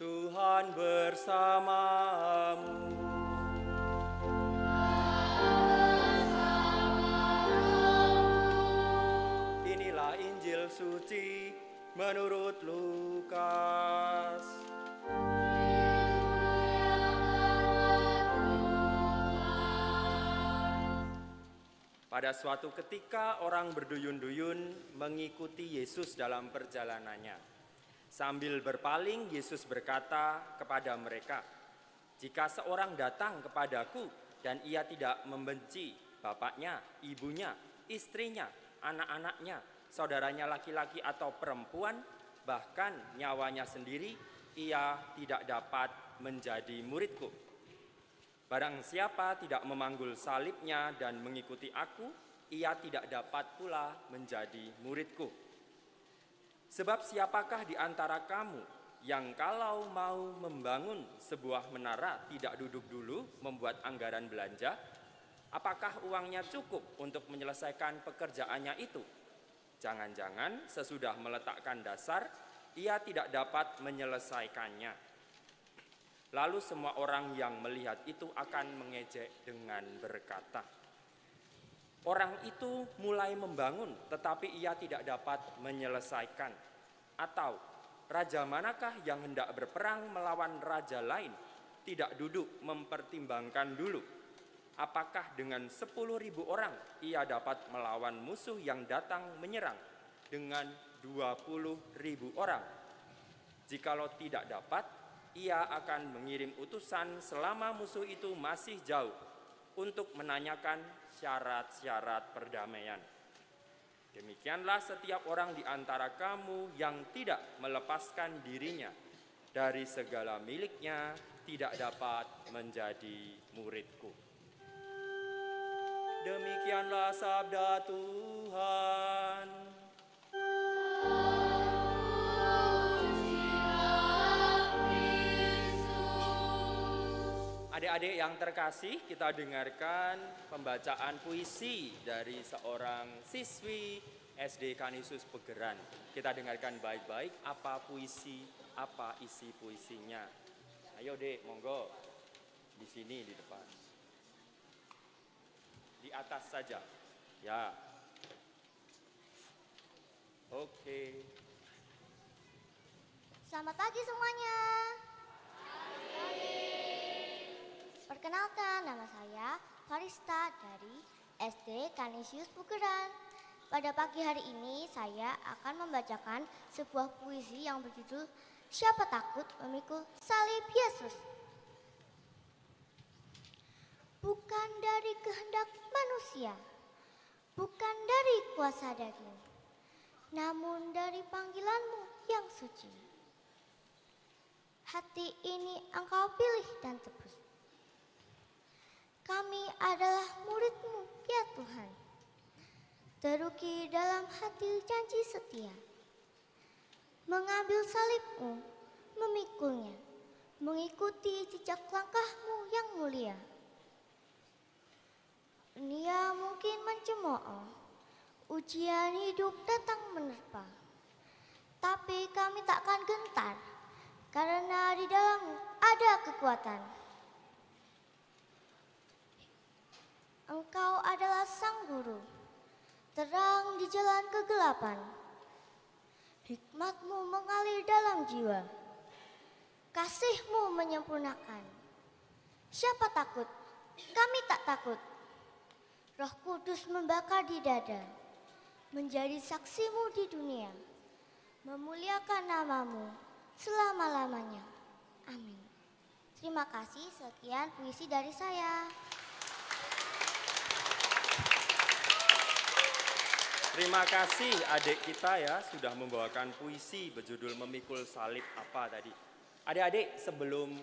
Tuhan bersamamu. Inilah Injil suci menurut Lukas. Pada suatu ketika orang berduyun-duyun mengikuti Yesus dalam perjalanannya. Sambil berpaling, Yesus berkata kepada mereka, "Jika seorang datang kepadaku dan ia tidak membenci bapaknya, ibunya, istrinya, anak-anaknya, saudaranya laki-laki atau perempuan, bahkan nyawanya sendiri, ia tidak dapat menjadi muridku. Barang siapa tidak memanggul salibnya dan mengikuti aku, ia tidak dapat pula menjadi muridku. Sebab siapakah di antara kamu yang kalau mau membangun sebuah menara tidak duduk dulu membuat anggaran belanja? Apakah uangnya cukup untuk menyelesaikan pekerjaannya itu? Jangan-jangan sesudah meletakkan dasar, ia tidak dapat menyelesaikannya." Lalu semua orang yang melihat itu akan mengejek dengan berkata, "Orang itu mulai membangun tetapi ia tidak dapat menyelesaikan." Atau, "Raja manakah yang hendak berperang melawan raja lain, tidak duduk mempertimbangkan dulu, apakah dengan 10.000 orang ia dapat melawan musuh yang datang menyerang dengan 20.000 orang? Jikalau tidak dapat, ia akan mengirim utusan selama musuh itu masih jauh untuk menanyakan syarat-syarat perdamaian. Demikianlah setiap orang di antara kamu yang tidak melepaskan dirinya dari segala miliknya tidak dapat menjadi muridku." Demikianlah sabda Tuhan. Adik-adik yang terkasih, kita dengarkan pembacaan puisi dari seorang siswi SD Kanisius Pegeran. Kita dengarkan baik-baik apa isi puisinya. Ayo Dek, monggo. Di sini di depan. Di atas saja. Ya. Oke. Selamat pagi semuanya. Perkenalkan, nama saya Farista dari SD Kanisius Pugeran. Pada pagi hari ini saya akan membacakan sebuah puisi yang berjudul "Siapa Takut Memikul Salib Yesus". Bukan dari kehendak manusia, bukan dari kuasa daging, namun dari panggilanmu yang suci. Hati ini Engkau pilih dan tebus. Kami adalah murid-Mu, ya Tuhan. Terukir dalam hati janji setia. Mengambil salib-Mu, memikulnya, mengikuti jejak langkah-Mu yang mulia. Dunia mungkin mencemooh, ujian hidup datang menerpa. Tapi kami takkan gentar, karena di dalam-Mu ada kekuatan. Engkau adalah Sang Guru, terang di jalan kegelapan. Hikmat-Mu mengalir dalam jiwa, kasih-Mu menyempurnakan. Siapa takut? Kami tak takut. Roh Kudus membakar di dada, menjadi saksi-Mu di dunia, memuliakan nama-Mu selama-lamanya. Amin. Terima kasih, sekian puisi dari saya. Terima kasih adik kita ya sudah membawakan puisi berjudul "Memikul Salib" apa tadi. Adik-adik, sebelum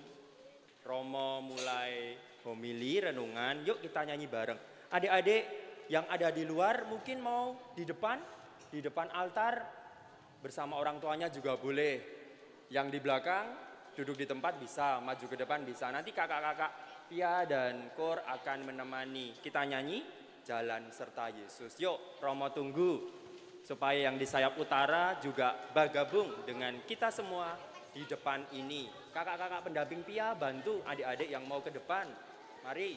Romo mulai homili renungan, yuk kita nyanyi bareng. Adik-adik yang ada di luar mungkin mau di depan altar bersama orang tuanya juga boleh. Yang di belakang duduk di tempat bisa, maju ke depan bisa. Nanti kakak-kakak Pia dan Kor akan menemani. Kita nyanyi Jalan Serta Yesus. Yuk, Romo tunggu supaya yang di sayap utara juga bergabung dengan kita semua di di depan ini. Kakak-kakak pendamping Pia bantu adik-adik yang mau ke depan. Mari.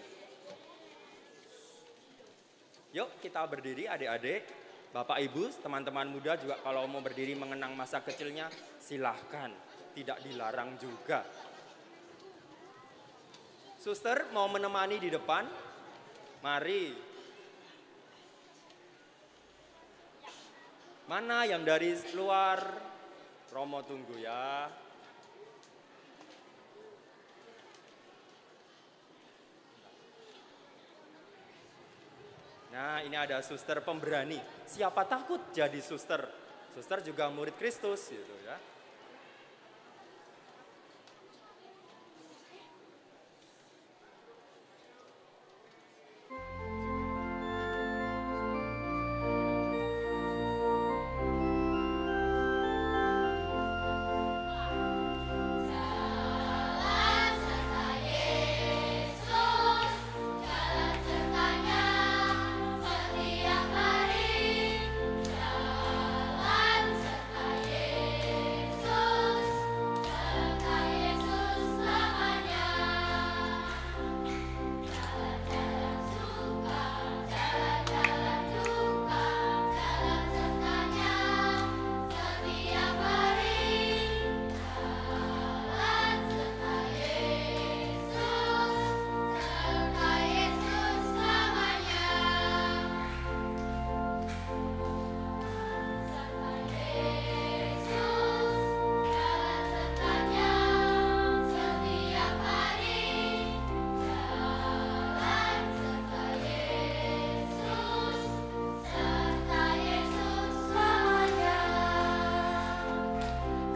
Yuk kita berdiri adik-adik. Bapak Ibu, teman-teman muda juga kalau mau berdiri mengenang masa kecilnya silahkan. Tidak dilarang juga. Suster mau menemani di depan? Mari. Mana yang dari luar? Romo tunggu ya. Nah, ini ada suster pemberani. Siapa takut jadi suster? Suster juga murid Kristus gitu ya.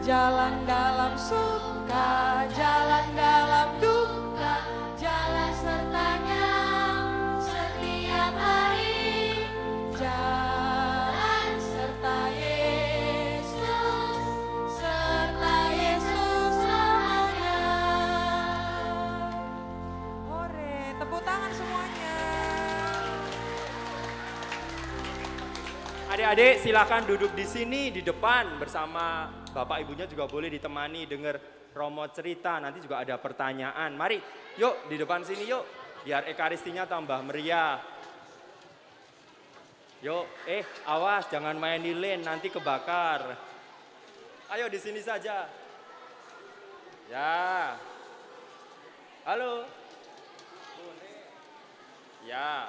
Jalan dalam suka, jalan dalam duka, jalan sertanya setiap hari. Jalan serta Yesus selamanya. Hore, tepuk tangan semuanya. Adik-adik silakan duduk di sini di depan bersama Bapak Ibunya, juga boleh ditemani dengar Romo cerita. Nanti juga ada pertanyaan. Mari, yuk di depan sini yuk. Biar ekaristinya tambah meriah. Yuk, awas jangan main lilin nanti kebakar. Ayo di sini saja. Ya. Halo. Ya.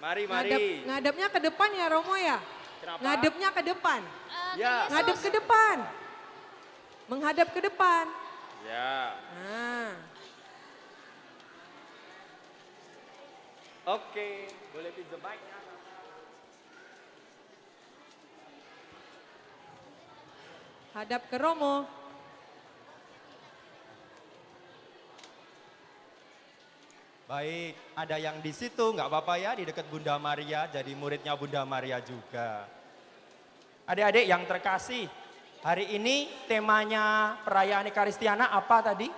Mari. Ngadepnya ke depan ya Romo ya? Kenapa? Ngadepnya ke depan. Ya. Ngadep ke depan. Menghadap ke depan. Ya. Nah. Oke, boleh pinjam mic-nya. Hadap ke Romo. Baik, ada yang di situ, nggak apa-apa ya, di dekat Bunda Maria, jadi muridnya Bunda Maria juga. Adik-adik yang terkasih, hari ini temanya perayaan Ekaristiana apa tadi?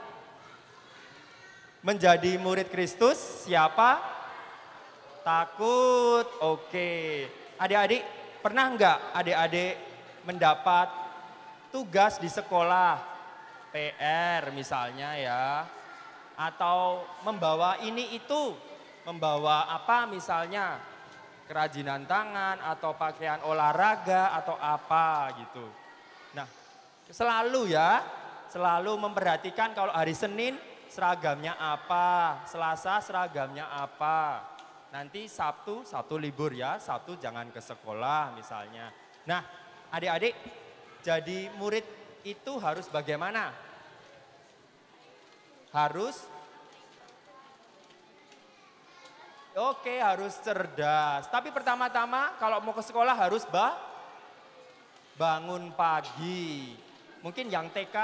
Menjadi murid Kristus, siapa? Takut, oke. Adik-adik, pernah nggak adik-adik mendapat tugas di sekolah, PR misalnya ya, atau membawa ini itu, membawa apa misalnya, kerajinan tangan atau pakaian olahraga atau apa gitu. Nah, selalu memperhatikan kalau hari Senin seragamnya apa, Selasa seragamnya apa. Nanti Sabtu libur ya, Sabtu jangan ke sekolah misalnya. Nah, adik-adik jadi murid itu harus bagaimana? Harus cerdas. Tapi pertama-tama kalau mau ke sekolah harus bangun pagi. Mungkin yang TK,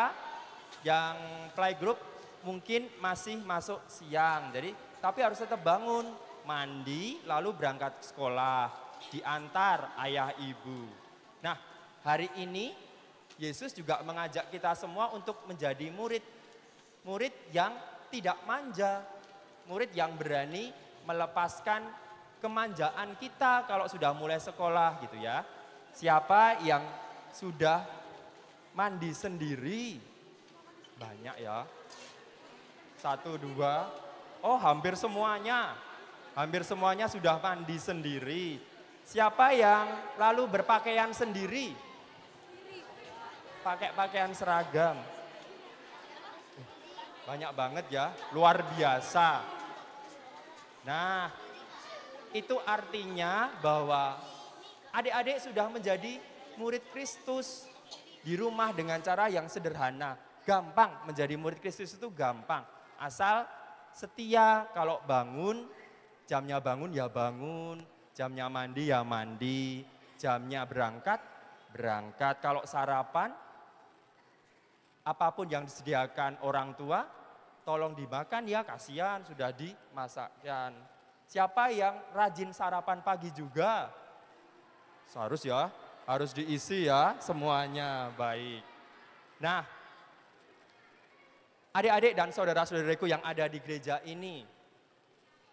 yang playgroup mungkin masih masuk siang. Jadi tapi harus tetap bangun, mandi lalu berangkat ke sekolah, diantar ayah ibu. Nah, hari ini Yesus juga mengajak kita semua untuk menjadi murid. Murid yang tidak manja, murid yang berani melepaskan kemanjaan kita kalau sudah mulai sekolah gitu ya. Siapa yang sudah mandi sendiri? Banyak ya. 1, 2. Oh, hampir semuanya. Hampir semuanya sudah mandi sendiri. Siapa yang lalu berpakaian sendiri? Pakai pakaian seragam. Banyak banget ya, luar biasa. Nah, itu artinya bahwa adik-adik sudah menjadi murid Kristus di rumah dengan cara yang sederhana. Gampang menjadi murid Kristus itu gampang. Asal setia, kalau bangun, jamnya bangun ya bangun, jamnya mandi ya mandi, jamnya berangkat, berangkat. Kalau sarapan, apapun yang disediakan orang tua, tolong dimakan ya, kasihan sudah dimasakkan. Siapa yang rajin sarapan pagi juga? Seharus ya, harus diisi ya semuanya, baik. Nah, adik-adik dan saudara-saudariku yang ada di gereja ini,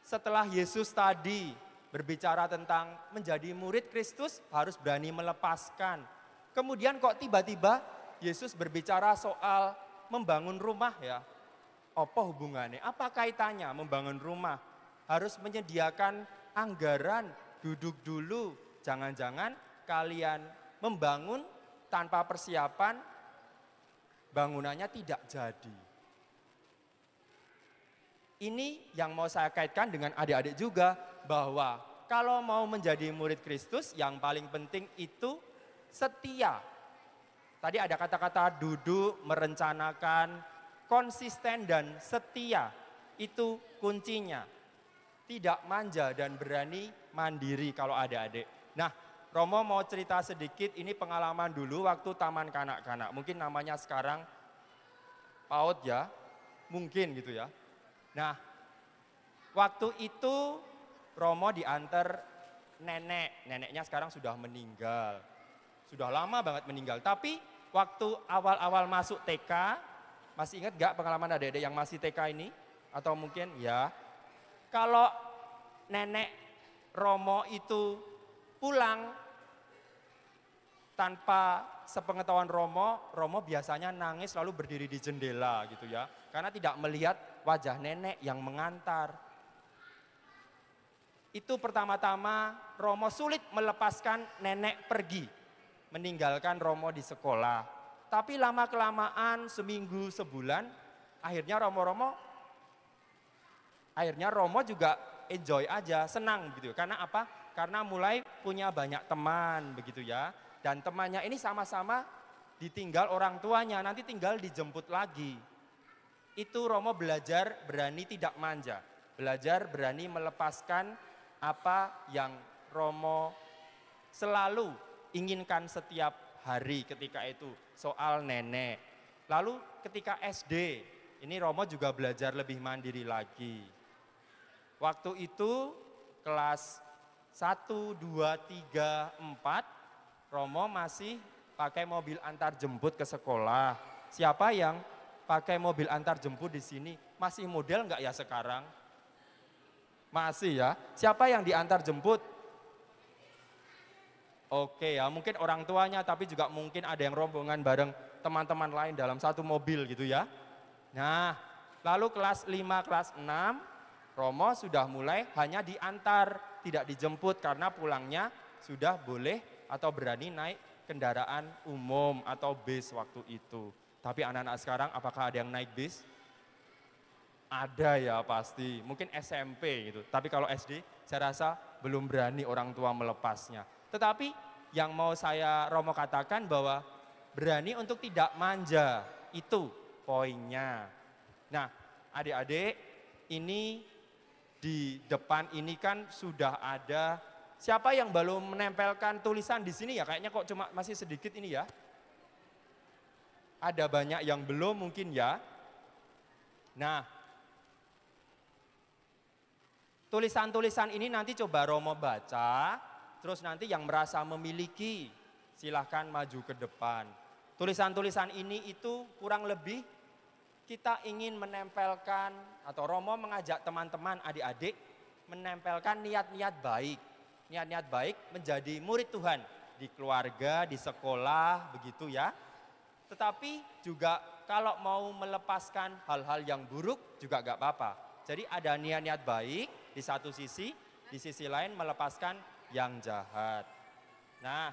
setelah Yesus tadi berbicara tentang menjadi murid Kristus harus berani melepaskan. Kemudian kok tiba-tiba Yesus berbicara soal membangun rumah ya. Apa hubungannya? Apa kaitannya membangun rumah? Harus menyediakan anggaran, duduk dulu. Jangan-jangan kalian membangun tanpa persiapan, bangunannya tidak jadi. Ini yang mau saya kaitkan dengan adik-adik juga, bahwa kalau mau menjadi murid Kristus yang paling penting itu setia. Tadi ada kata-kata duduk, merencanakan, konsisten dan setia. Itu kuncinya. Tidak manja dan berani mandiri kalau adik-adik. Nah, Romo mau cerita sedikit, ini pengalaman dulu waktu taman kanak-kanak. Mungkin namanya sekarang PAUD ya, mungkin gitu ya. Nah, waktu itu Romo diantar nenek. Neneknya sekarang sudah meninggal. Sudah lama banget meninggal. Tapi waktu awal-awal masuk TK, masih ingat gak pengalaman adik-adik yang masih TK ini? Atau mungkin ya, kalau nenek Romo itu pulang tanpa sepengetahuan Romo, Romo biasanya nangis lalu berdiri di jendela gitu ya. Karena tidak melihat wajah nenek yang mengantar. Itu pertama-tama Romo sulit melepaskan nenek pergi. Meninggalkan Romo di sekolah. Tapi lama-kelamaan, seminggu, sebulan, akhirnya Romo juga enjoy aja, senang gitu. Karena apa? Karena mulai punya banyak teman begitu ya. Dan temannya ini sama-sama ditinggal orang tuanya, nanti tinggal dijemput lagi. Itu Romo belajar berani tidak manja. Belajar berani melepaskan apa yang Romo selalu inginkan setiap hari ketika itu. Soal nenek. Lalu ketika SD, ini Romo juga belajar lebih mandiri lagi. Waktu itu kelas 1, 2, 3, 4, Romo masih pakai mobil antar jemput ke sekolah. Siapa yang pakai mobil antar jemput di sini? Masih model enggak ya sekarang? Masih ya. Siapa yang diantar jemput? Oke ya, mungkin orang tuanya, tapi juga mungkin ada yang rombongan bareng teman-teman lain dalam satu mobil gitu ya. Nah, lalu kelas 5, kelas 6, Romo sudah mulai hanya diantar, tidak dijemput karena pulangnya sudah boleh atau berani naik kendaraan umum atau bis waktu itu. Tapi anak-anak sekarang apakah ada yang naik bis? Ada ya pasti, mungkin SMP gitu. Tapi kalau SD saya rasa belum berani orang tua melepasnya. Tetapi yang mau Romo katakan bahwa berani untuk tidak manja, itu poinnya. Nah, adik-adik, ini di depan ini kan sudah ada. Siapa yang belum menempelkan tulisan di sini ya? Kayaknya kok cuma masih sedikit ini ya. Ada banyak yang belum mungkin ya. Nah, tulisan-tulisan ini nanti coba Romo baca, terus nanti yang merasa memiliki silahkan maju ke depan. Tulisan-tulisan ini itu kurang lebih kita ingin menempelkan atau Romo mengajak teman-teman adik-adik menempelkan niat-niat baik. Niat-niat baik menjadi murid Tuhan di keluarga, di sekolah, begitu ya. Tetapi juga kalau mau melepaskan hal-hal yang buruk juga gak apa-apa. Jadi ada niat-niat baik di satu sisi, di sisi lain melepaskan yang jahat. Nah,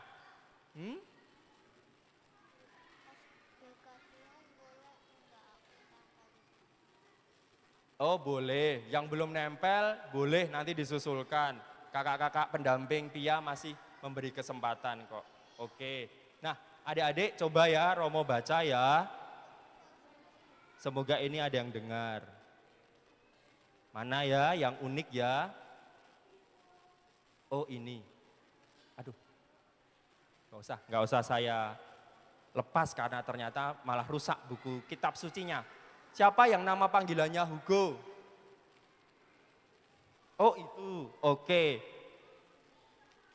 oh boleh, yang belum nempel boleh nanti disusulkan. Kakak-kakak pendamping Pia masih memberi kesempatan kok. Oke, nah adik-adik coba ya Romo baca ya. Semoga ini ada yang dengar. Mana ya yang unik ya? Oh ini. Aduh, nggak usah saya lepas karena ternyata malah rusak buku kitab sucinya. Siapa yang nama panggilannya Hugo? Oh itu, oke.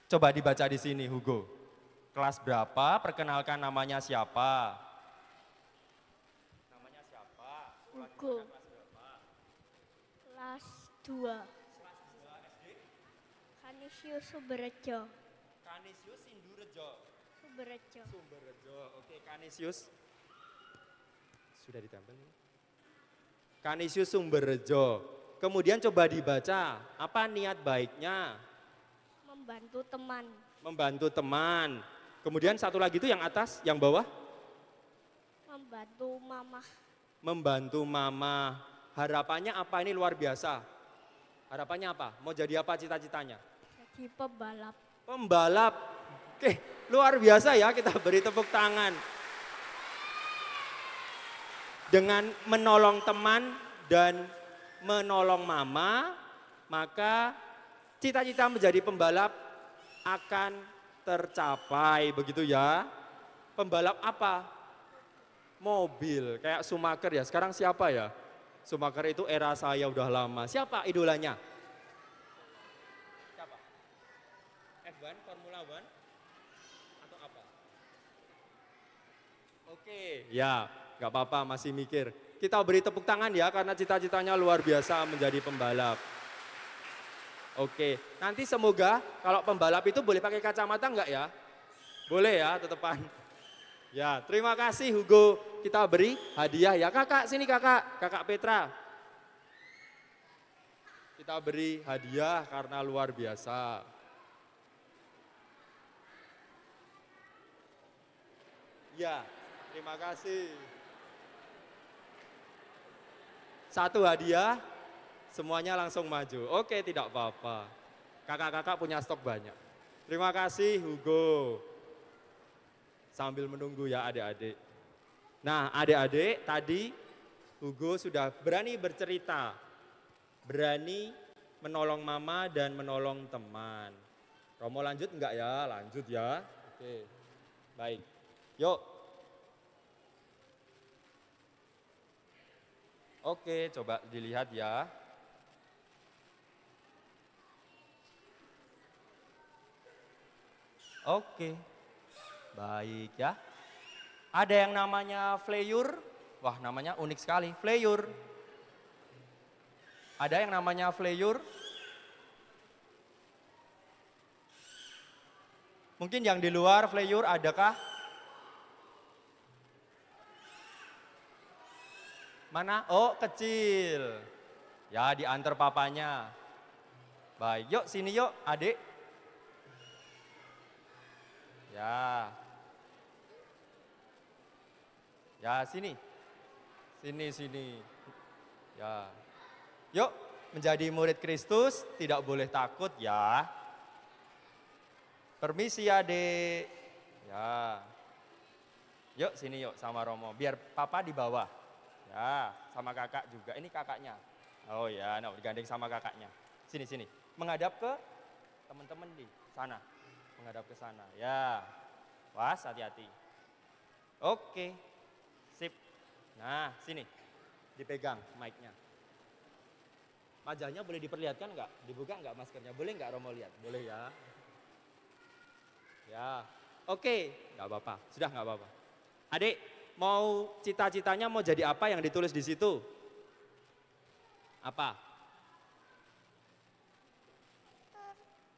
Coba dibaca di sini Hugo. Kelas berapa? Perkenalkan namanya siapa? Namanya siapa? Hugo. Kelas 2. Kanisius Sumberrejo. Kanisius Sindurejo. Sumberrejo. Oke, Kanisius. Sudah ditempel ini. Kanisius Sumberrejo. Kemudian coba dibaca, apa niat baiknya? Membantu teman. Membantu teman. Kemudian satu lagi itu yang atas, yang bawah? Membantu mama. Membantu mama. Harapannya apa ini luar biasa? Harapannya apa? Mau jadi apa cita-citanya? Jadi pembalap. Pembalap. Oke, luar biasa ya, kita beri tepuk tangan. Dengan menolong teman dan menolong mama, maka cita-cita menjadi pembalap akan tercapai, begitu ya. Pembalap apa? Mobil, kayak Schumacher ya. Sekarang siapa ya? Schumacher itu era saya udah lama. Siapa idolanya? Siapa? F1, Formula One? Atau apa? Oke, ya gak apa-apa masih mikir. Kita beri tepuk tangan ya karena cita-citanya luar biasa menjadi pembalap. Oke, nanti semoga kalau pembalap itu boleh pakai kacamata enggak ya? Boleh ya, tetepan. Ya, terima kasih Hugo. Kita beri hadiah ya. Kakak, sini kakak. Kakak Petra. Kita beri hadiah karena luar biasa. Ya, terima kasih. Satu hadiah, semuanya langsung maju. Oke, tidak apa-apa. Kakak-kakak punya stok banyak. Terima kasih Hugo. Sambil menunggu ya adik-adik. Nah adik-adik tadi Hugo sudah berani bercerita. Berani menolong mama dan menolong teman. Romo lanjut enggak ya? Lanjut ya. Oke, baik. Yuk. Oke, coba dilihat ya. Oke, baik ya. Ada yang namanya Fleur. Wah, namanya unik sekali, Fleur. Ada yang namanya Fleur? Mungkin yang di luar Fleur adakah? Mana? Oh, kecil. Ya, diantar papanya. Baik, yuk sini yuk, adik. Ya. Ya, sini. Sini. Ya. Yuk, menjadi murid Kristus tidak boleh takut ya. Permisi adik. Ya. Yuk sini yuk sama Romo, biar papa di bawah. Ya, sama kakak juga. Ini kakaknya. Oh ya, nah digandeng sama kakaknya. Sini. Menghadap ke teman-teman di sana. Menghadap ke sana. Ya. Was, hati-hati. Oke. Sip. Nah, sini. Dipegang mic-nya. Wajahnya boleh diperlihatkan enggak? Dibuka enggak maskernya? Boleh enggak Romo lihat? Boleh ya. Ya. Oke, enggak apa-apa. Sudah enggak apa-apa. Adik, mau cita-citanya mau jadi apa yang ditulis di situ? Apa?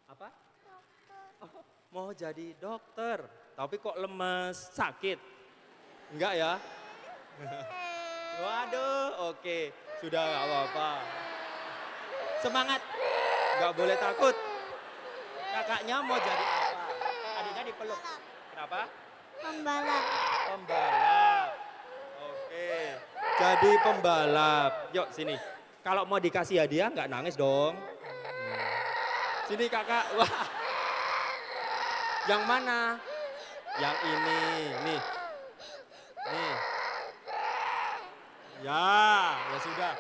Apa? Oh, mau jadi dokter, tapi kok lemes, sakit? Enggak ya? Waduh, oke. Sudah nggak apa-apa. Semangat, nggak boleh takut. Kakaknya mau jadi apa? Adiknya dipeluk. Kenapa? Pembalap. Pembalap. Oke, jadi pembalap. Yuk sini. Kalau mau dikasih hadiah nggak nangis dong. Sini kakak. Wah. Yang mana? Yang ini. Nih. Nih. Ya sudah.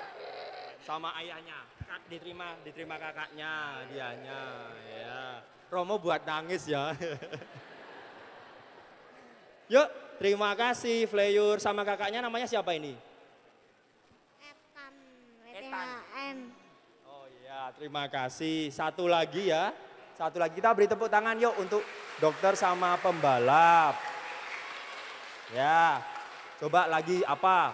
Sama ayahnya. Diterima kakaknya, hadiahnya. Ya. Romo buat nangis ya. Yuk, terima kasih Fleyur sama kakaknya namanya siapa ini? Etan. Etan. ETHM. Oh iya, terima kasih. Satu lagi ya. Satu lagi kita beri tepuk tangan yuk untuk dokter sama pembalap. Ya. Coba lagi apa?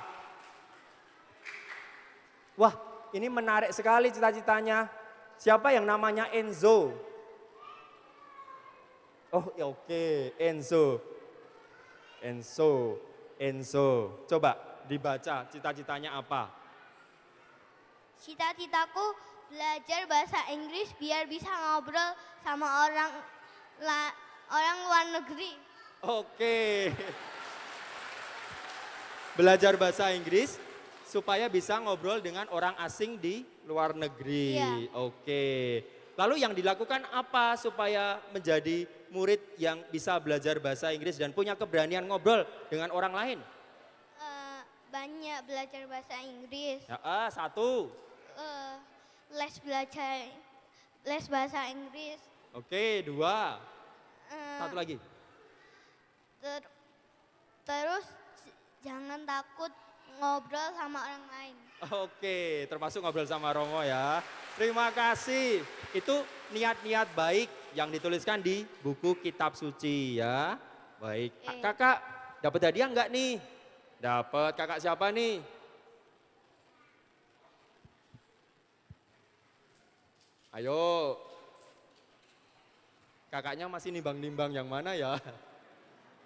Wah, ini menarik sekali cita-citanya. Siapa yang namanya Enzo? Oh, ya oke, Enzo. Coba dibaca cita-citanya apa? Cita-citaku belajar bahasa Inggris biar bisa ngobrol sama orang luar negeri. Oke. Belajar bahasa Inggris supaya bisa ngobrol dengan orang asing di luar negeri. Iya. Oke. Lalu yang dilakukan apa supaya menjadi murid yang bisa belajar bahasa Inggris dan punya keberanian ngobrol dengan orang lain? Banyak belajar bahasa Inggris. Ya, satu. Les bahasa Inggris. Oke, dua. Eh, Satu lagi. Terus jangan takut ngobrol sama orang lain. Oke, termasuk ngobrol sama Romo ya. Terima kasih. Itu niat-niat baik yang dituliskan di buku kitab suci ya. Baik. Kakak, dapat hadiah enggak nih? Dapat. Kakak siapa nih? Ayo. Kakaknya masih nimbang-nimbang yang mana ya?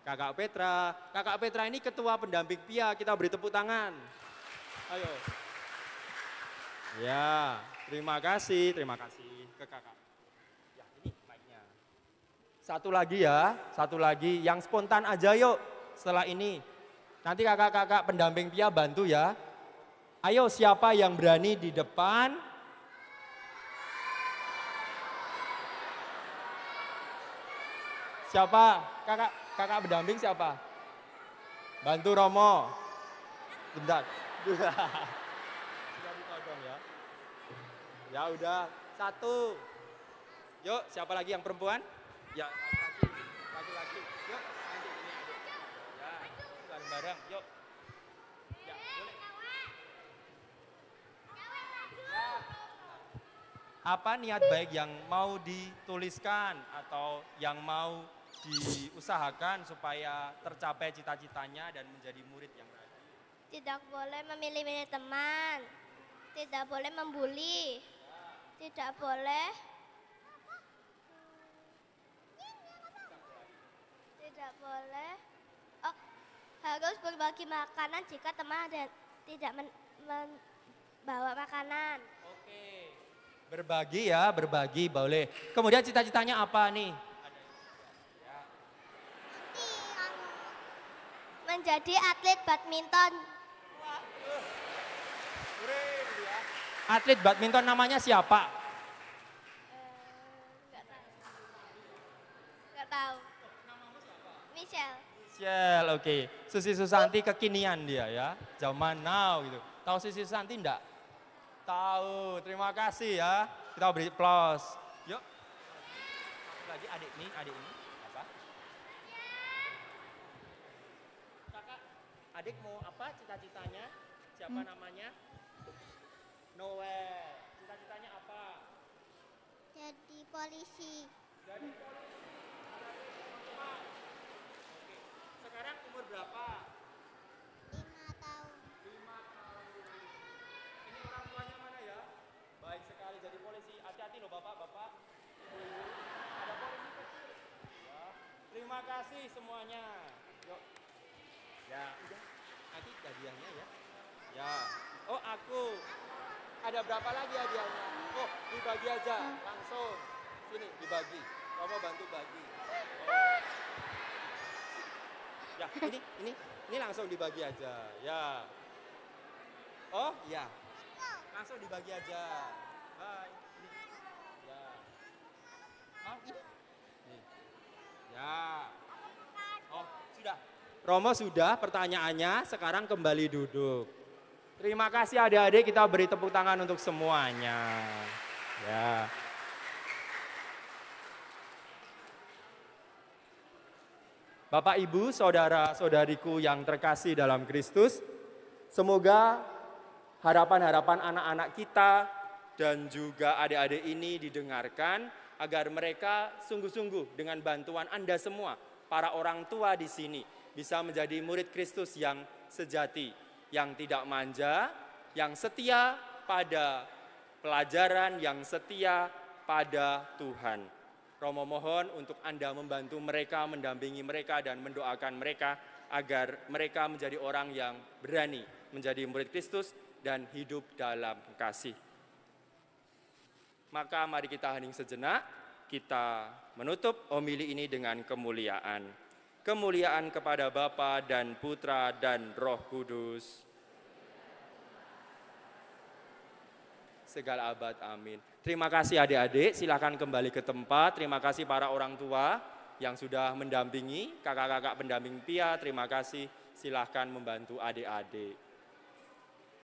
Kakak Petra. Kakak Petra ini ketua pendamping PIA. Kita beri tepuk tangan. Ayo. Ya, terima kasih ke kakak. Ya, ini mic-nya. Satu lagi ya, satu lagi yang spontan aja yuk setelah ini. Nanti kakak-kakak pendamping PIA bantu ya. Ayo siapa yang berani di depan? Siapa? Kakak pendamping siapa? Bantu Romo. Bentar. Sudah ditodong ya. Ya udah, satu. Yuk, siapa lagi yang perempuan? Ya, laki-laki. Yuk, nanti ini adik. Ya, bareng-bareng. Yuk. Ya, boleh. Ya. Apa niat baik yang mau dituliskan atau yang mau diusahakan supaya tercapai cita-citanya dan menjadi murid yang rajin? Tidak boleh memilih-milih teman. Tidak boleh membuli. Tidak boleh. Tidak boleh. Oh, harus berbagi makanan jika teman tidak membawa makanan. Oke. Berbagi ya, berbagi boleh. Kemudian cita-citanya apa nih? Menjadi atlet badminton. Atlet badminton namanya siapa? Enggak tahu. Michelle. Michelle, oke. Susi Susanti kekinian dia ya, zaman now gitu. Tahu Susi Susanti enggak? Tahu, terima kasih ya. Kita beri applause. Yuk. Satu lagi adik ini apa? Kakak, adik mau apa cita-citanya? Siapa namanya? Noel. Cita-citanya apa? Jadi polisi. Jadi polisi. Oke. Sekarang umur berapa? 5 tahun. 5 tahun. Ini orang tuanya mana ya? Baik sekali jadi polisi. Hati-hati loh bapak-bapak. Ada polisi kecil. Ya. Terima kasih semuanya. Yuk. Ya, udah. Nanti hadiahnya ya. Ya. Oh, aku. Ada berapa lagi hadiahnya? Oh, dibagi aja, langsung. Sini, dibagi. Kamu bantu bagi. Oh. Ya, ini langsung dibagi aja. Ya. Oh, ya. Langsung dibagi aja. Hai. Ya. Oh, ini. Nih. Ya. Oh, sudah. Romo sudah pertanyaannya, sekarang kembali duduk. Terima kasih adik-adik, kita beri tepuk tangan untuk semuanya. Ya. Bapak, Ibu, saudara-saudariku yang terkasih dalam Kristus, semoga harapan-harapan anak-anak kita dan juga adik-adik ini didengarkan agar mereka sungguh-sungguh dengan bantuan Anda semua, para orang tua di sini, bisa menjadi murid Kristus yang sejati, yang tidak manja, yang setia pada pelajaran, yang setia pada Tuhan. Romo mohon untuk Anda membantu mereka, mendampingi mereka, dan mendoakan mereka agar mereka menjadi orang yang berani menjadi murid Kristus dan hidup dalam kasih. Maka mari kita hening sejenak, kita menutup homili ini dengan kemuliaan. Kemuliaan kepada Bapa dan Putra dan Roh Kudus. Segala abad, amin. Terima kasih adik-adik, silakan kembali ke tempat. Terima kasih para orang tua yang sudah mendampingi, kakak-kakak pendamping Pia, terima kasih. Silakan membantu adik-adik.